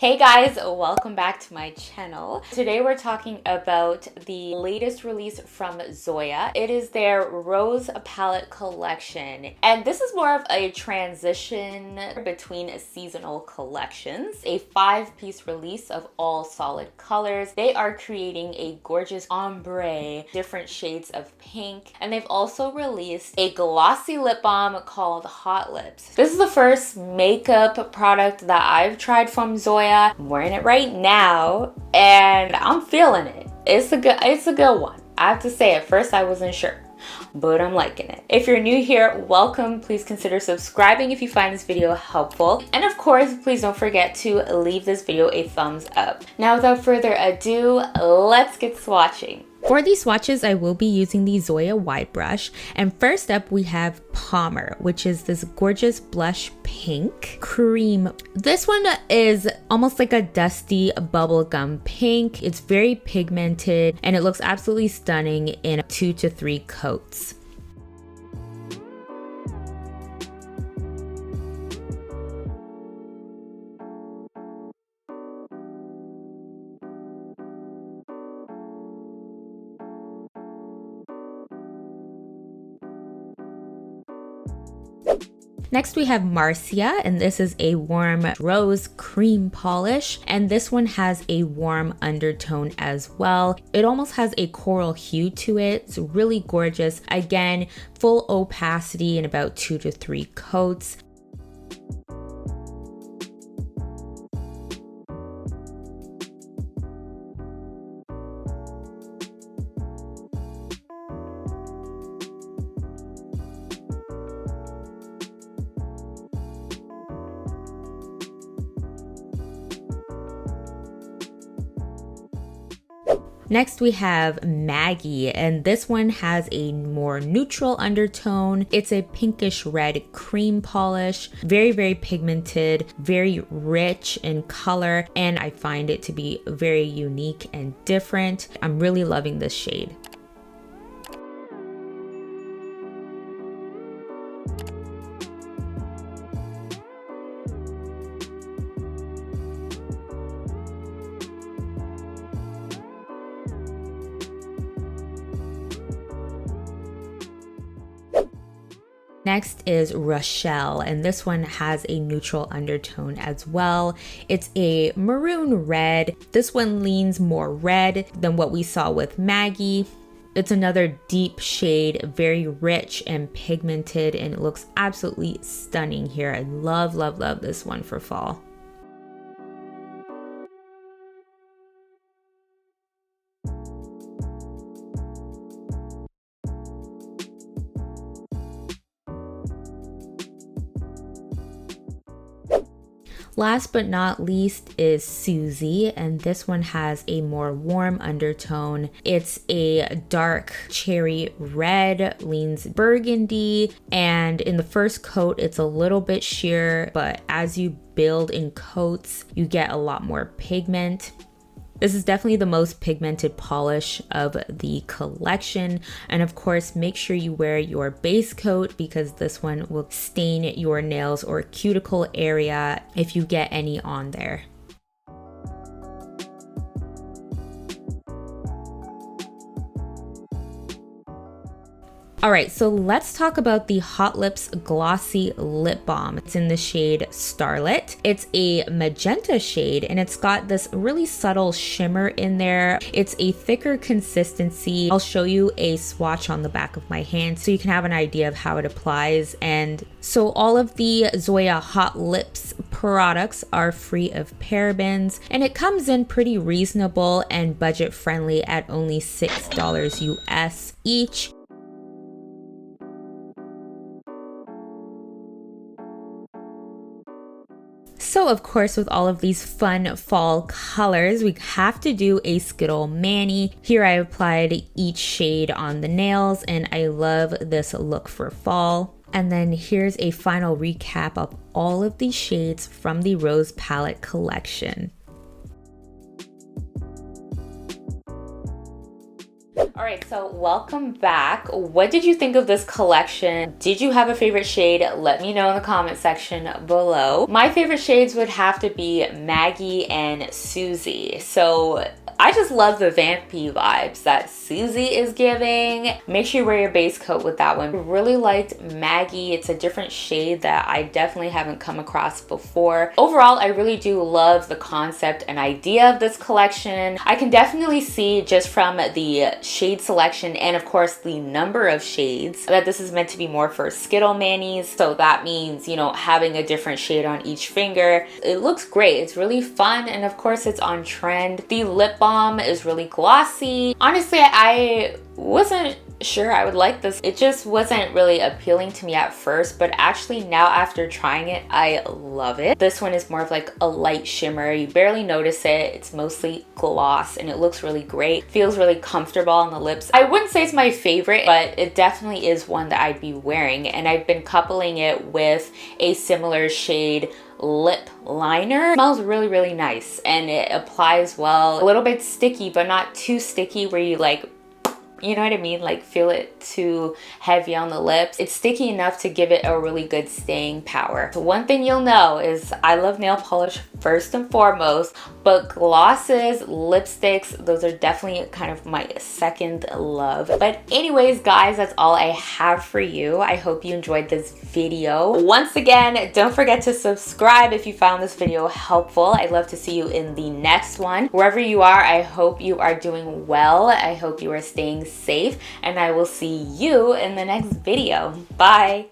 Hey guys, welcome back to my channel. Today we're talking about the latest release from Zoya. It is their Rose Palette collection. And this is more of a transition between seasonal collections. A 5-piece release of all solid colors. They are creating a gorgeous ombre, different shades of pink. And they've also released a glossy lip balm called Hot Lips. This is the first makeup product that I've tried from Zoya. I'm wearing it right now and I'm feeling it. It's a good one. I have to say, at first I wasn't sure, but I'm liking it. If you're new here, welcome. Please consider subscribing if you find this video helpful. And of course, please don't forget to leave this video a thumbs up. Now, without further ado, let's get swatching. For these swatches, I will be using the Zoya wide brush. And first up, we have Palmer, which is this gorgeous blush pink. Cream. This one is almost like a dusty bubblegum pink. It's very pigmented and it looks absolutely stunning in 2 to 3 coats. Next we have Marcia, and this is a warm rose cream polish, and this one has a warm undertone as well. It almost has a coral hue to it. It's really gorgeous. Again, full opacity in about 2 to 3 coats. Next we have Maggie, and this one has a more neutral undertone. It's a pinkish red cream polish, very pigmented, very rich in color, and I find it to be very unique and different. I'm really loving this shade. Next is Rochelle, and this one has a neutral undertone as well. It's a maroon red. This one leans more red than what we saw with Maggie. It's another deep shade, very rich and pigmented, and it looks absolutely stunning here. I love this one for fall. Last but not least is Suzie, and this one has a more warm undertone. It's a dark cherry red, leans burgundy, and in the first coat it's a little bit sheer, but as you build in coats, you get a lot more pigment. This is definitely the most pigmented polish of the collection. And of course, make sure you wear your base coat because this one will stain your nails or cuticle area if you get any on there. All right, so let's talk about the Hot Lips Glossy Lip Balm. It's in the shade Starlit. It's a magenta shade and it's got this really subtle shimmer in there. It's a thicker consistency. I'll show you a swatch on the back of my hand so you can have an idea of how it applies. And so all of the Zoya Hot Lips products are free of parabens, and it comes in pretty reasonable and budget friendly at only $6 US each. So of course, with all of these fun fall colors, we have to do a Skittle Mani. Here I applied each shade on the nails and I love this look for fall. And then here's a final recap of all of these shades from the Rose Palette collection. All right, so welcome back. What did you think of this collection? Did you have a favorite shade? Let me know in the comment section below. My favorite shades would have to be Maggie and Suzie. So I just love the vampy vibes that Suzie is giving. Make sure you wear your base coat with that one. Really liked Maggie. It's a different shade that I definitely haven't come across before. Overall, I really do love the concept and idea of this collection. I can definitely see just from the shade selection and of course the number of shades that this is meant to be more for Skittle Manis. So that means, you know, having a different shade on each finger. It looks great. It's really fun, and of course it's on trend. The lip balm is really glossy. Honestly, I wasn't sure I would like this. It just wasn't really appealing to me at first, but actually now after trying it, I love it. This one is more of like a light shimmer. You barely notice it. It's mostly gloss and it looks really great. Feels really comfortable on the lips. I wouldn't say it's my favorite, but it definitely is one that I'd be wearing, and I've been coupling it with a similar shade lip liner. It smells really, really nice and it applies well. A little bit sticky, but not too sticky where you like, you know what I mean? Like feel it too heavy on the lips. It's sticky enough to give it a really good staying power. So one thing you'll know is I love nail polish first and foremost, but glosses, lipsticks, those are definitely kind of my second love. But anyways, guys, that's all I have for you. I hope you enjoyed this video. Once again, don't forget to subscribe if you found this video helpful. I'd love to see you in the next one. Wherever you are, I hope you are doing well. I hope you are staying safe, and I will see you in the next video. Bye.